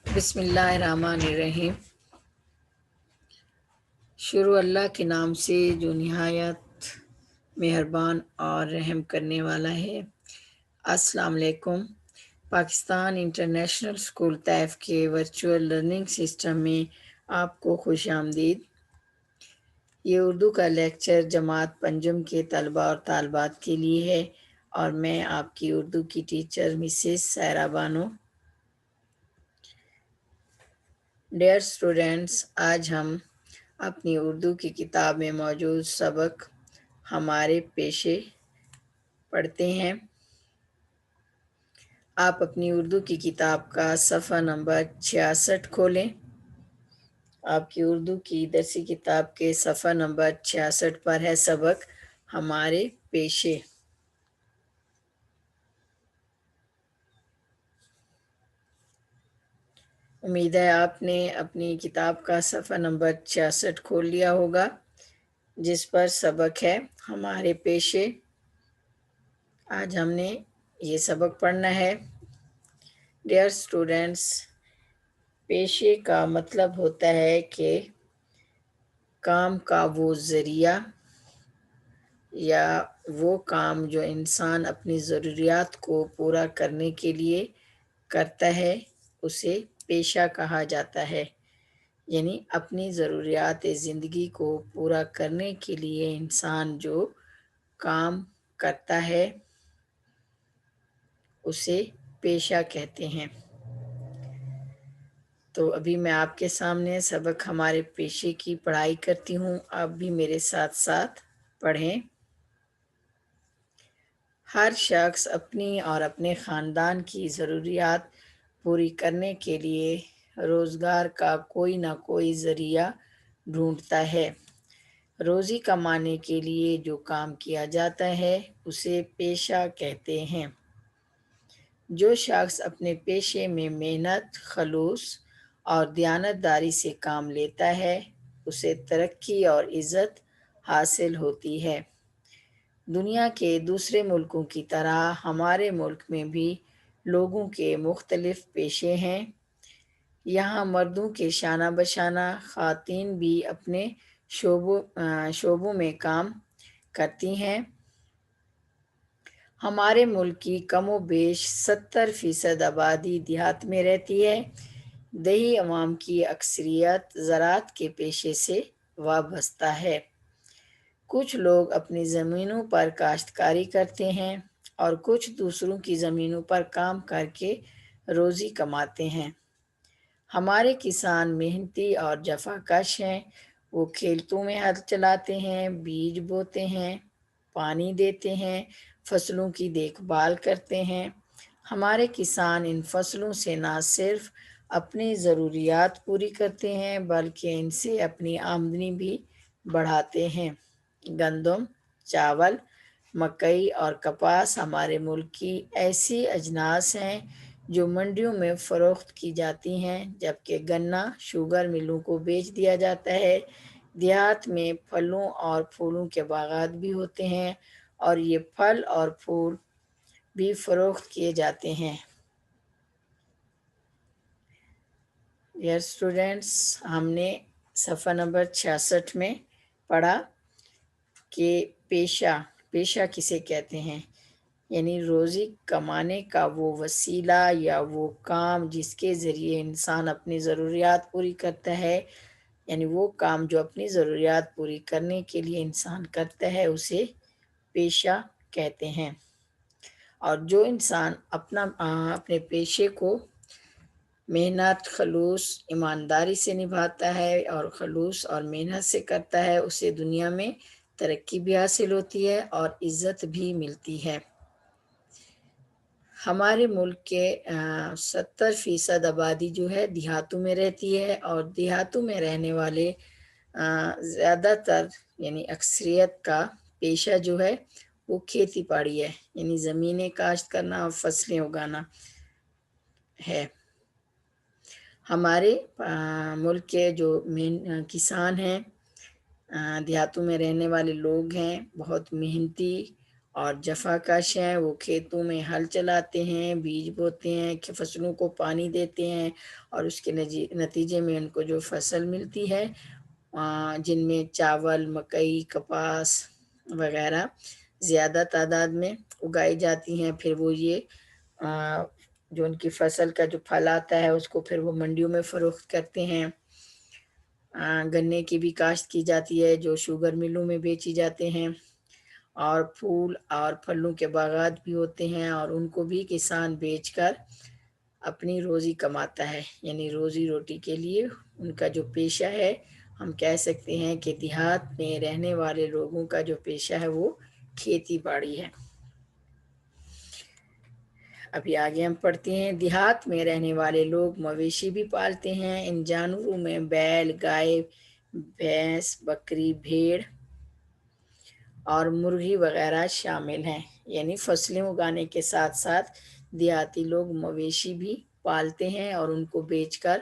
بسم اللہ الرحمن الرحیم۔ شروع اللہ کے نام سے جو نہایت مہربان اور رحم کرنے والا ہے۔ السلام علیکم۔ پاکستان انٹرنیشنل اسکول طائف کے ورچوئل لرننگ سسٹم میں آپ کو خوش آمدید۔ یہ اردو کا لیکچر جماعت پنجم کے طلباء اور طالبات کے لیے ہے اور میں آپ کی اردو کی teacher Mrs Saira Bano. Dear students, آج ہم اپنی اردو کی کتاب میں موجود سبق ہمارے پیشے پڑھتے ہیں۔ آپ اپنی اردو کی کتاب کا صفحہ نمبر 66 کھولیں۔ آپ کی اردو کی درسی کتاب کے صفحہ نمبر 66 پر ہے سبق ہمارے پیشے۔ امید ہے آپ نے اپنی کتاب کا صفحہ نمبر 66 کھول لیا ہوگا، جس پر سبق ہے ہمارے پیشے۔ آج ہم نے یہ سبق پڑھنا ہے۔ ڈیئر اسٹوڈینٹس، پیشے کا مطلب ہوتا ہے کہ کام کا وہ ذریعہ یا وہ کام جو انسان اپنی ضروریات کو پورا کرنے کے لیے کرتا ہے اسے پیشہ کہا جاتا ہے۔ یعنی اپنی ضروریات زندگی کو پورا کرنے کے لیے انسان جو کام کرتا ہے اسے پیشہ کہتے ہیں۔ تو ابھی میں آپ کے سامنے سبق ہمارے پیشے کی پڑھائی کرتی ہوں، آپ بھی میرے ساتھ ساتھ پڑھیں۔ ہر شخص اپنی اور اپنے خاندان کی ضروریات پوری کرنے کے لیے روزگار کا کوئی نہ کوئی ذریعہ ڈھونڈتا ہے۔ روزی کمانے کے لیے جو کام کیا جاتا ہے اسے پیشہ کہتے ہیں۔ جو شخص اپنے پیشے میں محنت، خلوص اور دیانتداری سے کام لیتا ہے اسے ترقی اور عزت حاصل ہوتی ہے۔ دنیا کے دوسرے ملکوں کی طرح ہمارے ملک میں بھی لوگوں کے مختلف پیشے ہیں۔ یہاں مردوں کے شانہ بشانہ خواتین بھی اپنے شعبوں میں کام کرتی ہیں۔ ہمارے ملک کی کم و بیش 70% آبادی دیہات میں رہتی ہے۔ دیہی عوام کی اکثریت زراعت کے پیشے سے وابستہ ہے۔ کچھ لوگ اپنی زمینوں پر کاشتکاری کرتے ہیں اور کچھ دوسروں کی زمینوں پر کام کر کے روزی کماتے ہیں۔ ہمارے کسان محنتی اور جفاکش ہیں۔ وہ کھیتوں میں ہل چلاتے ہیں، بیج بوتے ہیں، پانی دیتے ہیں، فصلوں کی دیکھ بھال کرتے ہیں۔ ہمارے کسان ان فصلوں سے نہ صرف اپنی ضروریات پوری کرتے ہیں بلکہ ان سے اپنی آمدنی بھی بڑھاتے ہیں۔ گندم، چاول، مکئی اور کپاس ہمارے ملک کی ایسی اجناس ہیں جو منڈیوں میں فروخت کی جاتی ہیں، جبکہ گنا شوگر ملوں کو بیچ دیا جاتا ہے۔ دیہات میں پھلوں اور پھولوں کے باغات بھی ہوتے ہیں اور یہ پھل اور پھول بھی فروخت کیے جاتے ہیں۔ ڈیئر اسٹوڈینٹس، ہم نے صفحہ نمبر 66 میں پڑھا کہ پیشہ کسے کہتے ہیں، یعنی روزی کمانے کا وہ وسیلہ یا وہ کام جس کے ذریعے انسان اپنی ضروریات پوری کرتا ہے، یعنی وہ کام جو اپنی ضروریات پوری کرنے کے لیے انسان کرتا ہے اسے پیشہ کہتے ہیں۔ اور جو انسان اپنے پیشے کو محنت، خلوص، ایمانداری سے نبھاتا ہے اور خلوص اور محنت سے کرتا ہے اسے دنیا میں ترقی بھی حاصل ہوتی ہے اور عزت بھی ملتی ہے۔ ہمارے ملک کے 70% آبادی جو ہے دیہاتوں میں رہتی ہے اور دیہاتوں میں رہنے والے زیادہ تر یعنی اکثریت کا پیشہ جو ہے وہ کھیتی باڑی ہے، یعنی زمینیں کاشت کرنا اور فصلیں اگانا ہے۔ ہمارے ملک کے جو مین کسان ہیں، دیہاتوں میں رہنے والے لوگ ہیں، بہت محنتی اور جفا کش ہیں، وہ کھیتوں میں ہل چلاتے ہیں، بیج بوتے ہیں، فصلوں کو پانی دیتے ہیں، اور اس کے نتیجے میں ان کو جو فصل ملتی ہے جن میں چاول، مکئی، کپاس وغیرہ زیادہ تعداد میں اگائی جاتی ہیں، پھر وہ یہ جو ان کی فصل کا جو پھل آتا ہے اس کو پھر وہ منڈیوں میں فروخت کرتے ہیں۔ گنے کی بھی کاشت کی جاتی ہے جو شوگر ملوں میں بیچی جاتے ہیں، اور پھول اور پھلوں کے باغات بھی ہوتے ہیں، اور ان کو بھی کسان بیچ کر اپنی روزی کماتا ہے، یعنی روزی روٹی کے لیے ان کا جو پیشہ ہے، ہم کہہ سکتے ہیں کہ دیہات میں رہنے والے لوگوں کا جو پیشہ ہے وہ کھیتی باڑی ہے۔ ابھی آگے ہم پڑھتے ہیں، دیہات میں رہنے والے لوگ مویشی بھی پالتے ہیں۔ ان جانوروں میں بیل، گائے، بھینس، بکری، بھیڑ اور مرغی وغیرہ شامل ہیں، یعنی فصلیں اگانے کے ساتھ ساتھ دیہاتی لوگ مویشی بھی پالتے ہیں اور ان کو بیچ کر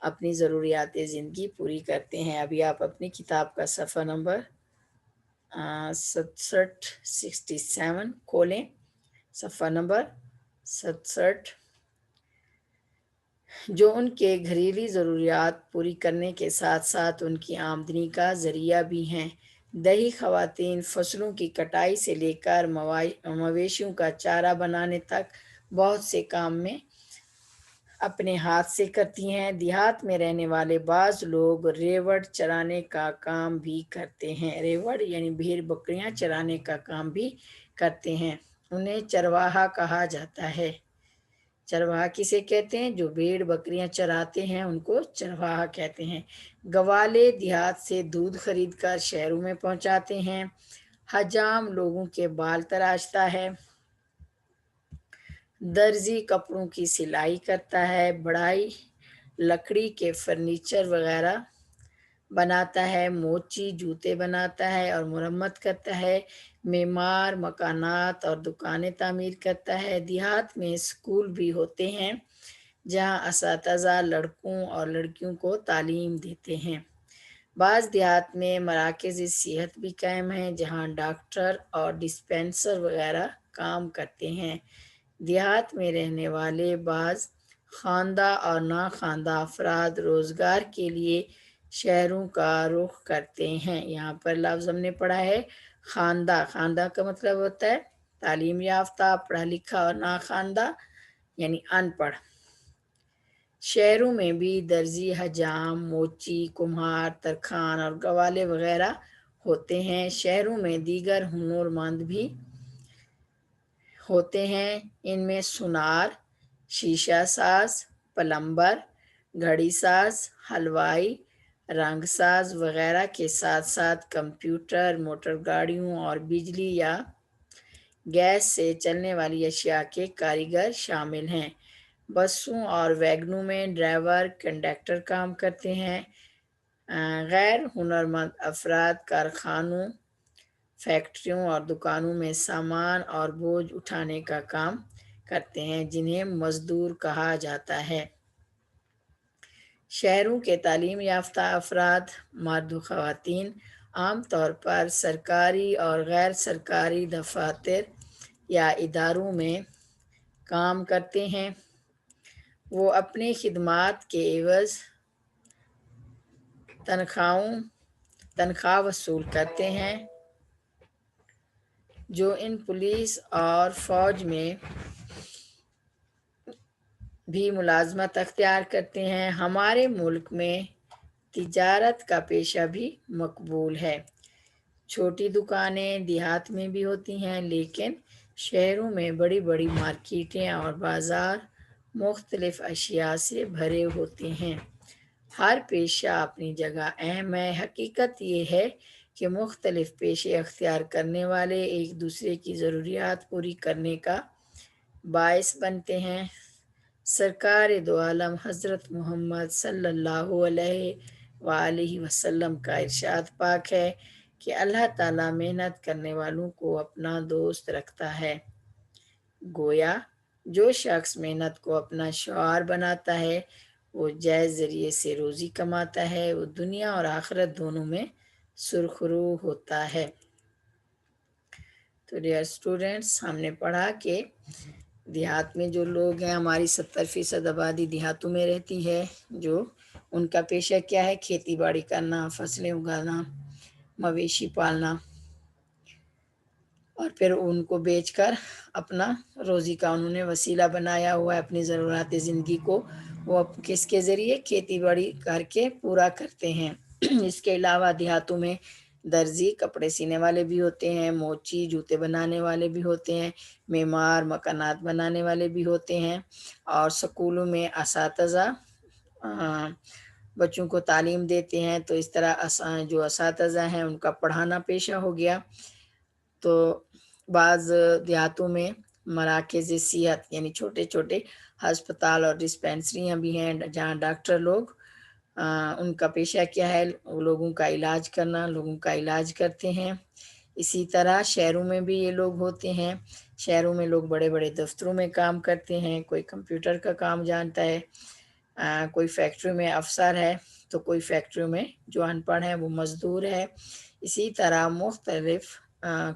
اپنی ضروریات زندگی پوری کرتے ہیں۔ ابھی آپ اپنی کتاب کا صفحہ نمبر 67 کھولیں، صفحہ نمبر 67، جو ان کے گھریلو ضروریات پوری کرنے کے ساتھ ساتھ ان کی آمدنی کا ذریعہ بھی ہیں۔ دیہی خواتین فصلوں کی کٹائی سے لے کر مویشیوں کا چارہ بنانے تک بہت سے کام میں اپنے ہاتھ سے کرتی ہیں۔ دیہات میں رہنے والے بعض لوگ ریوڑ چرانے کا کام بھی کرتے ہیں۔ ریوڑ یعنی بھیڑ بکریاں چرانے کا کام بھی کرتے ہیں، انہیں چرواہا کہا جاتا ہے۔ چرواہا کسے کہتے ہیں؟ جو بھیڑ بکریاں چراتے ہیں ان کو چرواہا کہتے ہیں۔ گوالے دیہات سے دودھ خرید کر شہروں میں پہنچاتے ہیں۔ حجام لوگوں کے بال تراشتا ہے۔ درزی کپڑوں کی سلائی کرتا ہے۔ بڑھائی لکڑی کے فرنیچر وغیرہ بناتا ہے۔ موچی جوتے بناتا ہے اور مرمت کرتا ہے۔ معمار مکانات اور دکانیں تعمیر کرتا ہے۔ دیہات میں اسکول بھی ہوتے ہیں جہاں اساتذہ لڑکوں اور لڑکیوں کو تعلیم دیتے ہیں۔ بعض دیہات میں مراکز صحت بھی قائم ہیں جہاں ڈاکٹر اور ڈسپنسر وغیرہ کام کرتے ہیں۔ دیہات میں رہنے والے بعض خواندہ اور ناخواندہ افراد روزگار کے لیے شہروں کا رخ کرتے ہیں۔ یہاں پر لفظ ہم نے پڑھا ہے خواندہ۔ خواندہ کا مطلب ہوتا ہے تعلیم یافتہ، پڑھا لکھا، اور ناخواندہ یعنی ان پڑھ۔ شہروں میں بھی درزی، حجام، موچی، کمہار، ترکھان اور گوالے وغیرہ ہوتے ہیں۔ شہروں میں دیگر ہنر مند بھی ہوتے ہیں، ان میں سونار، شیشہ ساز، پلمبر، گھڑی ساز، حلوائی، رنگ ساز وغیرہ کے ساتھ ساتھ کمپیوٹر، موٹر گاڑیوں اور بجلی یا گیس سے چلنے والی اشیاء کے کاریگر شامل ہیں۔ بسوں اور ویگنوں میں ڈرائیور، کنڈکٹر کام کرتے ہیں۔ غیر ہنرمند افراد کارخانوں، فیکٹریوں اور دکانوں میں سامان اور بوجھ اٹھانے کا کام کرتے ہیں جنہیں مزدور کہا جاتا ہے۔ شہروں کے تعلیم یافتہ افراد، مرد و خواتین، عام طور پر سرکاری اور غیر سرکاری دفاتر یا اداروں میں کام کرتے ہیں۔ وہ اپنی خدمات کے عوض تنخواہ وصول کرتے ہیں، جو ان پولیس اور فوج میں بھی ملازمت اختیار کرتے ہیں۔ ہمارے ملک میں تجارت کا پیشہ بھی مقبول ہے۔ چھوٹی دکانیں دیہات میں بھی ہوتی ہیں، لیکن شہروں میں بڑی بڑی مارکیٹیں اور بازار مختلف اشیاء سے بھرے ہوتے ہیں۔ ہر پیشہ اپنی جگہ اہم ہے۔ حقیقت یہ ہے کہ مختلف پیشے اختیار کرنے والے ایک دوسرے کی ضروریات پوری کرنے کا باعث بنتے ہیں۔ سرکار دو عالم حضرت محمد صلی اللہ علیہ وآلہ وسلم کا ارشاد پاک ہے کہ اللہ تعالیٰ محنت کرنے والوں کو اپنا دوست رکھتا ہے۔ گویا جو شخص محنت کو اپنا شعار بناتا ہے وہ جائز ذریعے سے روزی کماتا ہے، وہ دنیا اور آخرت دونوں میں سرخرو ہوتا ہے۔ تو ڈیئر اسٹوڈینٹس، ہم نے پڑھا کہ دیہات میں جو لوگ ہیں، ہماری 70% آبادی دیہاتوں میں رہتی ہے، جو ان کا پیشہ کیا ہے؟ کھیتی باڑی کرنا، فصلیں اگانا، مویشی پالنا، اور پھر ان کو بیچ کر اپنا روزی کا انہوں نے وسیلہ بنایا ہوا ہے۔ اپنی ضروریات زندگی کو وہ کس کے ذریعے؟ کھیتی باڑی کر کے پورا کرتے ہیں۔ اس کے علاوہ دیہاتوں میں درزی، کپڑے سینے والے بھی ہوتے ہیں، موچی، جوتے بنانے والے بھی ہوتے ہیں، معمار، مکانات بنانے والے بھی ہوتے ہیں، اور سکولوں میں اساتذہ بچوں کو تعلیم دیتے ہیں۔ تو اس طرح جو اساتذہ ہیں ان کا پڑھانا پیشہ ہو گیا۔ تو بعض دیہاتوں میں مراکز صحت یعنی چھوٹے چھوٹے ہسپتال اور ڈسپینسریاں بھی ہیں، جہاں ڈاکٹر لوگ ان کا پیشہ کیا ہے؟ لوگوں کا علاج کرنا، لوگوں کا علاج کرتے ہیں۔ اسی طرح شہروں میں بھی یہ لوگ ہوتے ہیں۔ شہروں میں لوگ بڑے بڑے دفتروں میں کام کرتے ہیں، کوئی کمپیوٹر کا کام جانتا ہے، کوئی فیکٹری میں افسر ہے، تو کوئی فیکٹری میں جو ان پڑھ ہے وہ مزدور ہے۔ اسی طرح مختلف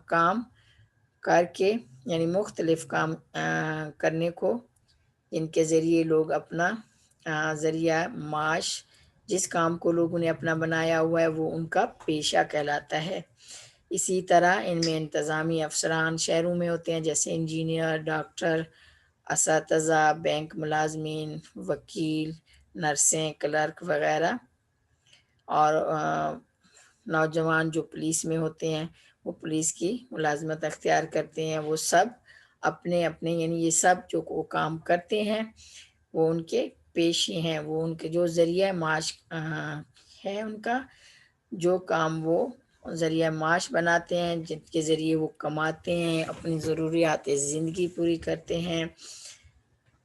کام کر کے، یعنی مختلف کام کرنے کو، ان کے ذریعے لوگ اپنا ذریعہ معاش، جس کام کو لوگوں نے اپنا بنایا ہوا ہے، وہ ان کا پیشہ کہلاتا ہے۔ اسی طرح ان میں انتظامی افسران شہروں میں ہوتے ہیں، جیسے انجینئر، ڈاکٹر، اساتذہ، بینک ملازمین، وکیل، نرسیں، کلرک وغیرہ، اور نوجوان جو پولیس میں ہوتے ہیں وہ پولیس کی ملازمت اختیار کرتے ہیں۔ وہ سب اپنے اپنے، یعنی یہ سب جو وہ کام کرتے ہیں وہ ان کے پیشے ہیں، وہ ان کے جو ذریعہ معاش ہے، ان کا جو کام وہ ذریعہ معاش بناتے ہیں، جن کے ذریعے وہ کماتے ہیں، اپنی ضروریات زندگی پوری کرتے ہیں،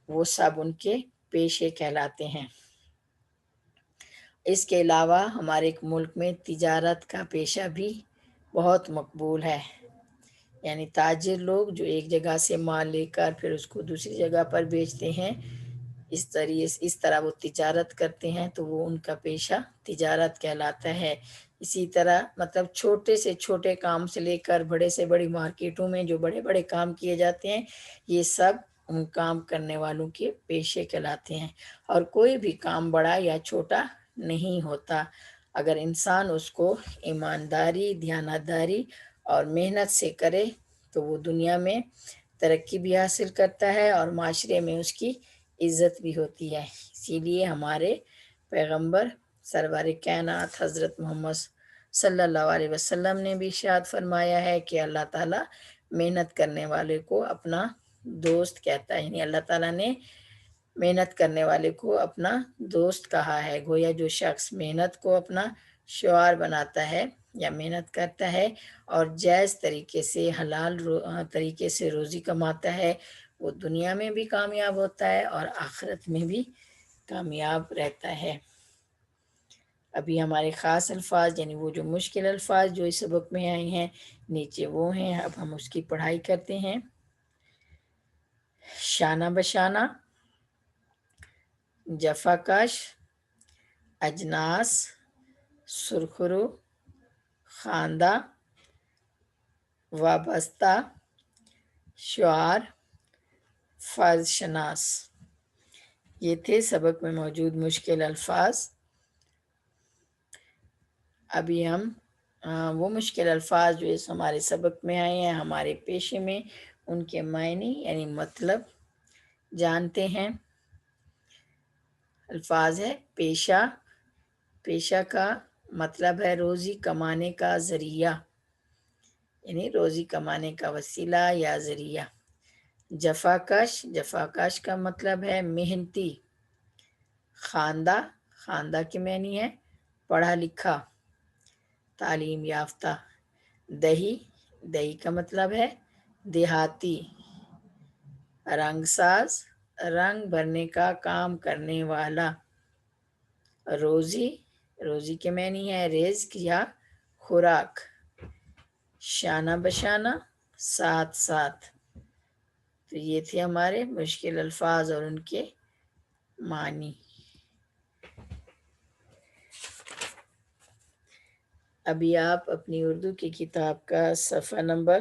وہ سب ان کے پیشے کہلاتے ہیں۔ اس کے علاوہ ہمارے ایک ملک میں تجارت کا پیشہ بھی بہت مقبول ہے، یعنی تاجر لوگ جو ایک جگہ سے مال لے کر پھر اس کو دوسری جگہ پر بیچتے ہیں، اس طرح وہ تجارت کرتے ہیں، تو وہ ان کا پیشہ تجارت کہلاتا ہے۔ اسی طرح مطلب چھوٹے سے چھوٹے کام سے لے کر بڑے سے بڑی مارکیٹوں میں جو بڑے بڑے کام کیے جاتے ہیں، یہ سب ان کام کرنے والوں کے پیشے کہلاتے ہیں۔ اور کوئی بھی کام بڑا یا چھوٹا نہیں ہوتا، اگر انسان اس کو ایمانداری، دیانتداری اور محنت سے کرے تو وہ دنیا میں ترقی بھی حاصل کرتا ہے اور معاشرے میں اس کی عزت بھی ہوتی ہے۔ اسی لیے ہمارے پیغمبر سرور کائنات حضرت محمد صلی اللہ علیہ وسلم نے بھی ارشاد فرمایا ہے کہ اللہ تعالیٰ محنت کرنے والے کو اپنا دوست کہتا ہے، یعنی اللہ تعالیٰ نے محنت کرنے والے کو اپنا دوست کہا ہے۔ گویا جو شخص محنت کو اپنا شعار بناتا ہے یا محنت کرتا ہے اور جائز طریقے سے، حلال طریقے سے روزی کماتا ہے، وہ دنیا میں بھی کامیاب ہوتا ہے اور آخرت میں بھی کامیاب رہتا ہے۔ ابھی ہمارے خاص الفاظ، یعنی وہ جو مشکل الفاظ جو اس سبق میں آئے ہیں، نیچے وہ ہیں، اب ہم اس کی پڑھائی کرتے ہیں۔ شانہ بشانہ، جفاکش، اجناس، سرخرو، خواندہ، وابستہ، شعار، فرض شناس، یہ تھے سبق میں موجود مشکل الفاظ۔ ابھی ہم وہ مشکل الفاظ جو اس ہمارے سبق میں آئے ہیں ہمارے پیشے میں، ان کے معنی یعنی مطلب جانتے ہیں۔ الفاظ ہے پیشہ، پیشہ کا مطلب ہے روزی کمانے کا ذریعہ، یعنی روزی کمانے کا وسیلہ یا ذریعہ۔ جفاکش، جفاکش کا مطلب ہے محنتی۔ خواندہ، خواندہ کے معنی ہے پڑھا لکھا، تعلیم یافتہ۔ دیہی، دیہی کا مطلب ہے دیہاتی۔ رنگ ساز، رنگ بھرنے کا کام کرنے والا۔ روزی، روزی کے معنی ہے رزق یا خوراک۔ شانہ بشانہ، ساتھ ساتھ۔ تو یہ تھے ہمارے مشکل الفاظ اور ان کے معنی۔ ابھی آپ اپنی اردو کی کتاب کا صفحہ نمبر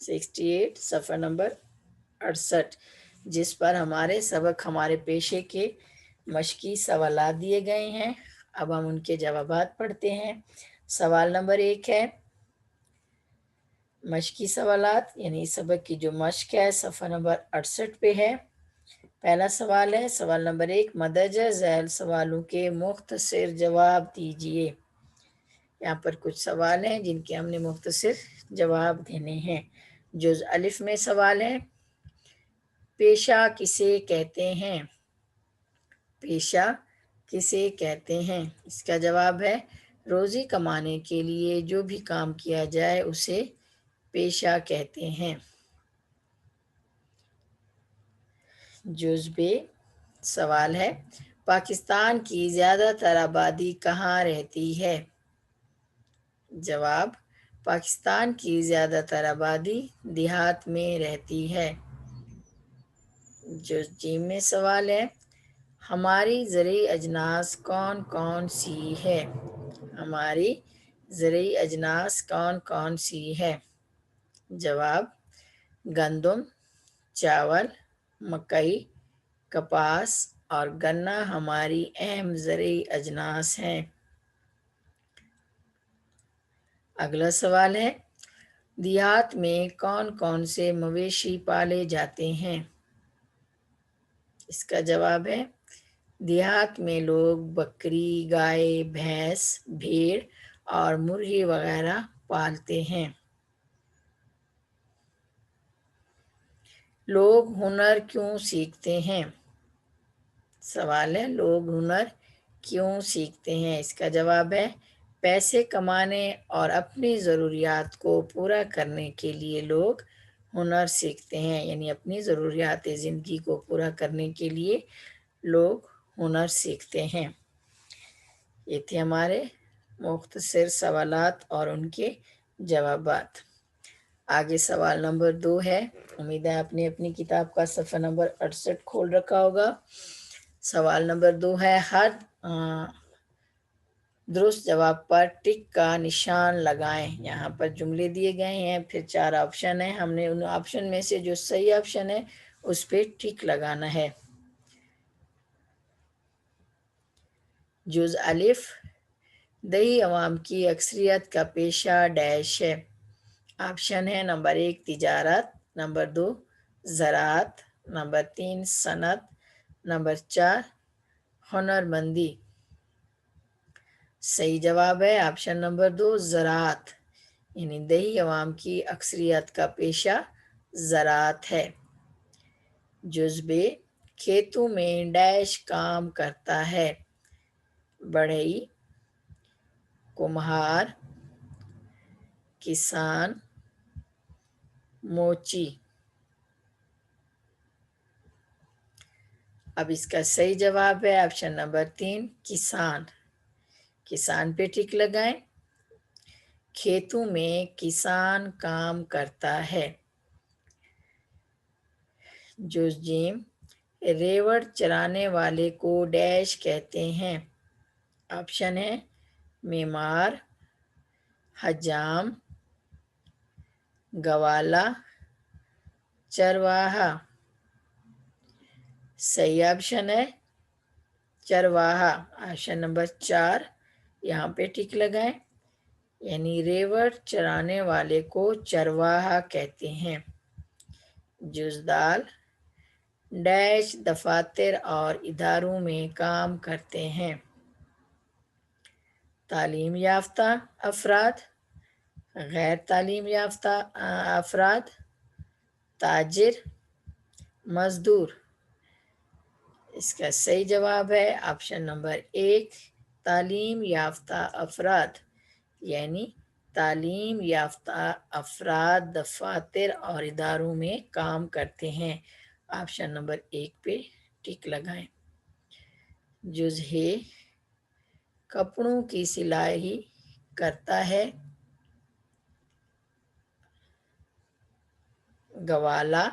68 صفحہ نمبر 68 جس پر ہمارے سبق ہمارے پیشے کے مشقی سوالات دیے گئے ہیں۔ اب ہم ان کے جوابات پڑھتے ہیں۔ سوال نمبر 1 ہے مشقی سوالات، یعنی سبق کی جو مشق ہے صفحہ نمبر 68 پہ ہے۔ پہلا سوال ہے، سوال نمبر 1، مندرجہ ذیل سوالوں کے مختصر جواب دیجیے۔ یہاں پر کچھ سوال ہیں جن کے ہم نے مختصر جواب دینے ہیں۔ جز الف میں سوال ہے، پیشہ کسے کہتے ہیں؟ پیشہ کسے کہتے ہیں؟ اس کا جواب ہے، روزی کمانے کے لیے جو بھی کام کیا جائے اسے پیشہ کہتے ہیں۔ جز ب سوال ہے، پاکستان کی زیادہ تر آبادی کہاں رہتی ہے؟ جواب، پاکستان کی زیادہ تر آبادی دیہات میں رہتی ہے۔ جز ج میں سوال ہے، ہماری زرعی اجناس کون کون سی ہے؟ ہماری زرعی اجناس کون کون سی ہے؟ جواب، گندم، چاول، مکئی، کپاس اور گنا ہماری اہم زرعی اجناس ہیں۔ اگلا سوال ہے، دیہات میں کون کون سے مویشی پالے جاتے ہیں؟ اس کا جواب ہے، دیہات میں لوگ بکری، گائے، بھینس، بھیڑ اور مرغی وغیرہ پالتے ہیں۔ لوگ ہنر کیوں سیکھتے ہیں؟ سوال ہے، لوگ ہنر کیوں سیکھتے ہیں؟ اس کا جواب ہے، پیسے کمانے اور اپنی ضروریات کو پورا کرنے کے لیے لوگ ہنر سیکھتے ہیں، یعنی اپنی ضروریات زندگی کو پورا کرنے کے لیے لوگ ہنر سیکھتے ہیں۔ یہ تھے ہمارے مختصر سوالات اور ان کے جوابات۔ آگے سوال نمبر 2 ہے، امید ہے آپ نے اپنی کتاب کا صفحہ نمبر 68 کھول رکھا ہوگا۔ سوال نمبر 2 ہے، ہر درست جواب پر ٹک کا نشان لگائیں۔ یہاں پر جملے دیے گئے ہیں، پھر 4 آپشن ہیں، ہم نے ان آپشن میں سے جو صحیح آپشن ہے اس پہ ٹک لگانا ہے۔ جز الف، دیہی عوام کی اکثریت کا پیشہ ڈیش ہے۔ آپشن ہے، نمبر 1 تجارت، نمبر 2 زراعت، نمبر 3 صنعت، نمبر 4 ہنرمندی۔ صحیح جواب ہے آپشن نمبر 2 زراعت، یعنی دیہی عوام کی اکثریت کا پیشہ زراعت ہے۔ جز ب، کھیتوں میں ڈیش کام کرتا ہے؟ بڑھئی، کمہار، کسان، موچی۔ اب اس کا صحیح جواب ہے آپشن نمبر 3 کسان۔ کسان پہ ٹک لگائیں۔ کھیتوں میں کسان کام کرتا ہے۔ جز ج، ریوڑ چرانے والے کو ڈیش کہتے ہیں؟ آپشن ہے، معمار، حجام، گوالا، چرواہا۔ صحیح آپشن ہے چرواہا، آپشن نمبر 4 یہاں پہ ٹک لگائیں، یعنی ریوڑ چرانے والے کو چرواہا کہتے ہیں۔ جز دال، ڈیش دفاتر اور اداروں میں کام کرتے ہیں؟ تعلیم یافتہ افراد، غیر تعلیم یافتہ افراد، تاجر، مزدور۔ اس کا صحیح جواب ہے آپشن نمبر 1 تعلیم یافتہ افراد، یعنی تعلیم یافتہ افراد دفاتر اور اداروں میں کام کرتے ہیں۔ آپشن نمبر 1 پہ ٹک لگائیں۔ جز ہ، کپڑوں کی سلائی کرتا ہے؟ گوالا،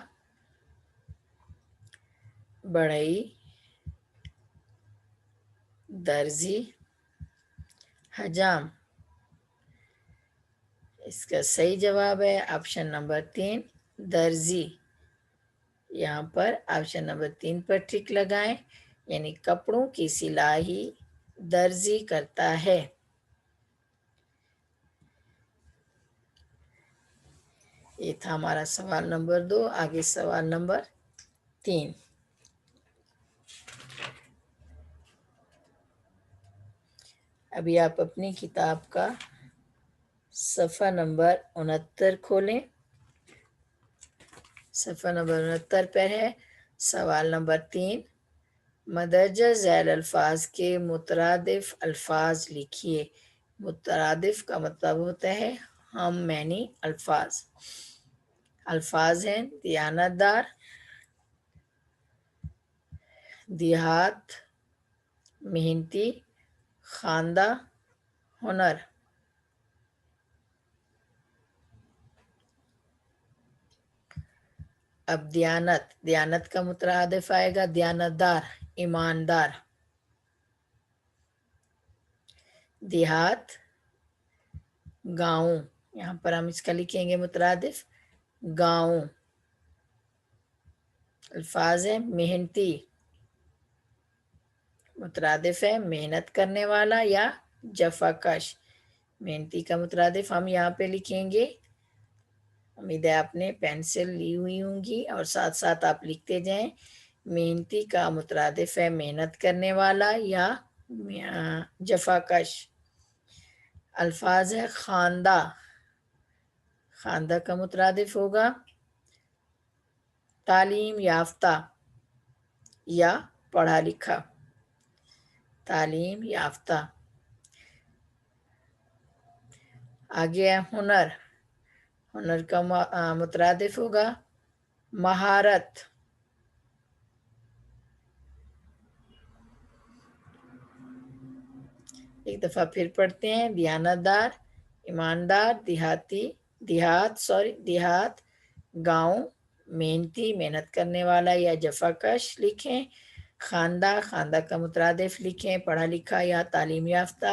بڑھئی، درزی، حجام۔ اس کا صحیح جواب ہے آپشن نمبر 3 درزی. یہاں پر آپشن نمبر 3 پر ٹک لگائیں، یعنی کپڑوں کی سلائی درزی کرتا ہے. یہ تھا ہمارا سوال نمبر 2. آگے سوال نمبر 3. ابھی آپ اپنی کتاب کا صفحہ نمبر 69 کھولیں. صفحہ نمبر 69 پر ہے سوال نمبر 3. مندرجہ ذیل الفاظ کے مترادف الفاظ لکھیے. مترادف کا مطلب ہوتا ہے ہم معنی الفاظ. الفاظ ہیں دیانت دار، دیہات، محنتی، خواندہ، ہنر. اب دیانت کا مترادف آئے گا دیانت دار، ایماندار. دیہات، گاؤں، یہاں پر ہم اس کا لکھیں گے مترادف گاؤں. الفاظ ہیں محنتی، مترادف ہے محنت کرنے والا یا جفا کش. محنتی کا مترادف ہم یہاں پہ لکھیں گے. امید ہے آپ نے پینسل لی ہوئی ہوں گی اور ساتھ ساتھ آپ لکھتے جائیں. محنتی کا مترادف ہے محنت کرنے والا یا جفا کش. الفاظ ہے خواندہ. خواندہ کا مترادف ہوگا تعلیم یافتہ یا پڑھا لکھا. تعلیم یافتہ. آگے ہے ہنر. ہنر کا مترادف ہوگا مہارت. ایک دفعہ پھر پڑھتے ہیں دیانت دار، ایماندار، دیہات، گاؤں، محنتی محنت کرنے والا یا جفا کش لکھیں. خواندہ کا مترادف لکھیں پڑھا لکھا یا تعلیم یافتہ.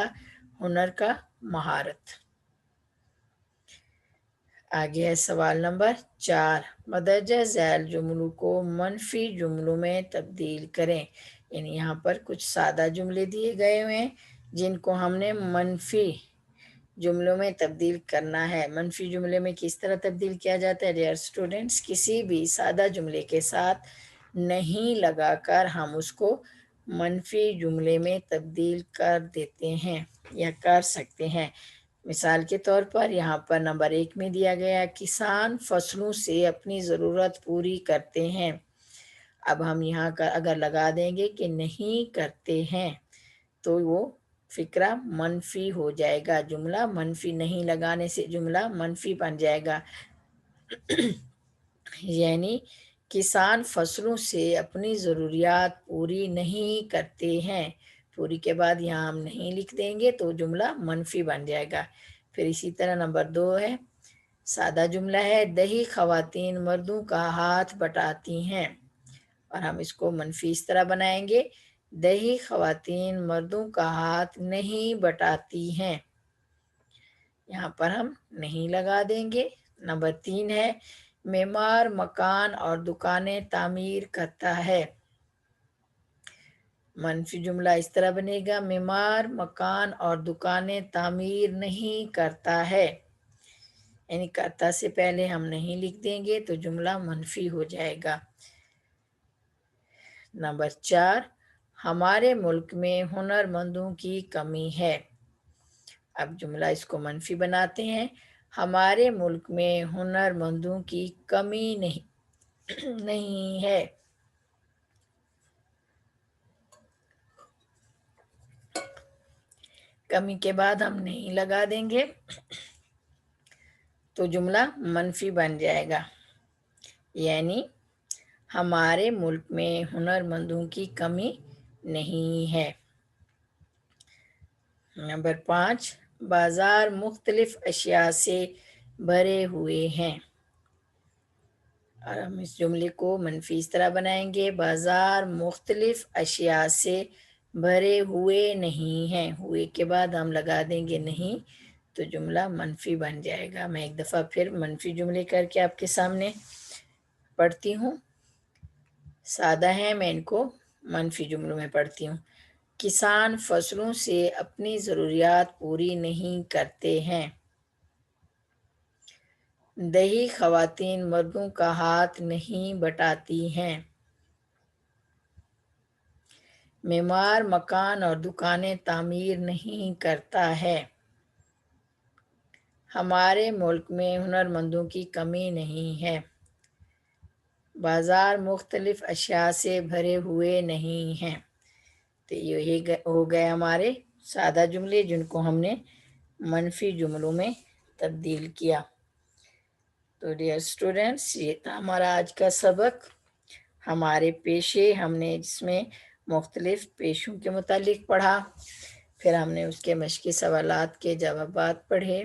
ہنر کا مہارت. آگے ہے سوال نمبر 4. مندرجہ ذیل جملوں کو منفی جملوں میں تبدیل کریں. یعنی یہاں پر کچھ سادہ جملے دیے گئے ہوئے ہیں جن کو ہم نے منفی جملوں میں تبدیل کرنا ہے. منفی جملے میں کس طرح تبدیل کیا جاتا ہے ڈیئر اسٹوڈنٹس؟ کسی بھی سادہ جملے کے ساتھ نہیں لگا کر ہم اس کو منفی جملے میں تبدیل کر دیتے ہیں یا کر سکتے ہیں. مثال کے طور پر یہاں پر نمبر 1 میں دیا گیا کسان فصلوں سے اپنی ضرورت پوری کرتے ہیں. اب ہم یہاں کا اگر لگا دیں گے کہ نہیں کرتے ہیں تو وہ فقرہ منفی ہو جائے گا. جملہ منفی نہیں لگانے سے جملہ منفی بن جائے گا. یعنی کسان فصلوں سے اپنی ضروریات پوری نہیں کرتے ہیں. پوری کے بعد یہاں ہم نہیں لکھ دیں گے تو جملہ منفی بن جائے گا. پھر اسی طرح نمبر 2 ہے سادہ جملہ ہے دیہی خواتین مردوں کا ہاتھ بٹاتی ہیں. اور ہم اس کو منفی اس طرح بنائیں گے دیہی خواتین مردوں کا ہاتھ نہیں بٹاتی ہیں. یہاں پر ہم نہیں لگا دیں گے. نمبر 3 ہے معمار مکان اور دکانیں تعمیر کرتا ہے. منفی جملہ اس طرح بنے گا معمار مکان اور دکانیں تعمیر نہیں کرتا ہے. یعنی کرتا سے پہلے ہم نہیں لکھ دیں گے تو جملہ منفی ہو جائے گا. نمبر 4 ہمارے ملک میں ہنر مندوں کی کمی ہے. اب جملہ اس کو منفی بناتے ہیں ہمارے ملک میں ہنر مندوں کی کمی نہیں ہے. کمی کے بعد ہم نہیں لگا دیں گے تو جملہ منفی بن جائے گا. یعنی ہمارے ملک میں ہنر مندوں کی کمی نہیں ہے. نمبر 5 بازار مختلف اشیاء سے بھرے ہوئے ہیں. اور ہم اس جملے کو منفی اس طرح بنائیں گے بازار مختلف اشیاء سے بھرے ہوئے نہیں ہیں. ہوئے کے بعد ہم لگا دیں گے نہیں تو جملہ منفی بن جائے گا۔ میں ایک دفعہ پھر منفی جملے کر کے آپ کے سامنے پڑھتی ہوں، سادہ ہیں، میں ان کو منفی جملوں میں پڑھتی ہوں۔ کسان فصلوں سے اپنی ضروریات پوری نہیں کرتے ہیں۔ دیہی خواتین مردوں کا ہاتھ نہیں بٹاتی ہیں۔ معمار مکان اور دکانیں تعمیر نہیں کرتا ہے۔ ہمارے ملک میں ہنرمندوں کی کمی نہیں ہے۔ بازار مختلف اشیاء سے بھرے ہوئے نہیں ہیں۔ تو یہی ہو گئے ہمارے سادہ جملے، جن کو ہم نے منفی جملوں میں تبدیل کیا۔ تو ڈیئر اسٹوڈینٹس، یہ تھا ہمارا آج کا سبق۔ ہمارے پیشے ہم نے جس میں مختلف پیشوں کے متعلق پڑھا، پھر ہم نے اس کے مشقی سوالات کے جوابات پڑھے،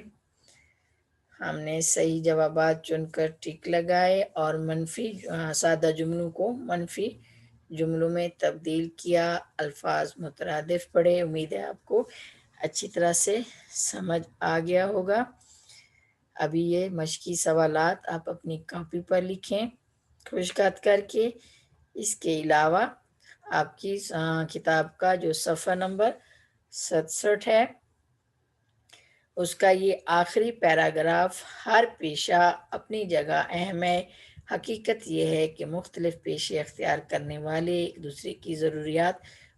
ہم نے صحیح جوابات چن کر ٹک لگائے اور منفی سادہ جملوں کو منفی جملوں میں تبدیل کیا، الفاظ مترادف پڑھے۔ امید ہے آپ کو اچھی طرح سے سمجھ آ گیا ہوگا۔ ابھی یہ مشقی سوالات آپ اپنی کاپی پر لکھیں خشک خط کر کے۔ اس کے علاوہ آپ کی کتاب کا جو صفحہ نمبر 67 ہے، اس کا یہ آخری پیراگراف، ہر پیشہ اپنی جگہ اہم ہے، حقیقت یہ ہے کہ مختلف پیشے اختیار کرنے والے ایک دوسرے کی ضروریات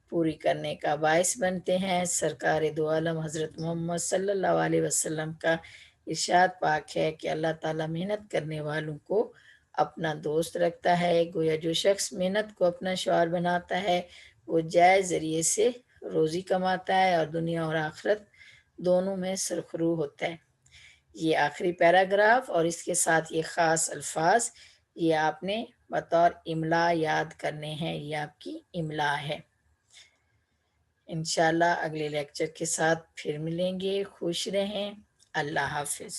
پوری کرنے کا باعث بنتے ہیں۔ سرکار دو عالم حضرت محمد صلی اللہ علیہ وسلم کا ارشاد پاک ہے کہ اللہ تعالیٰ محنت کرنے والوں کو اپنا دوست رکھتا ہے۔ گویا جو شخص محنت کو اپنا شعار بناتا ہے وہ جائز ذریعے سے روزی کماتا ہے اور دنیا اور آخرت دونوں میں سرخرو ہوتا ہے۔ یہ آخری پیراگراف اور اس کے ساتھ یہ خاص الفاظ، یہ آپ نے بطور املا یاد کرنے ہیں، یہ آپ کی املا ہے۔ انشاءاللہ اگلے لیکچر کے ساتھ پھر ملیں گے۔ خوش رہیں۔ اللہ حافظ۔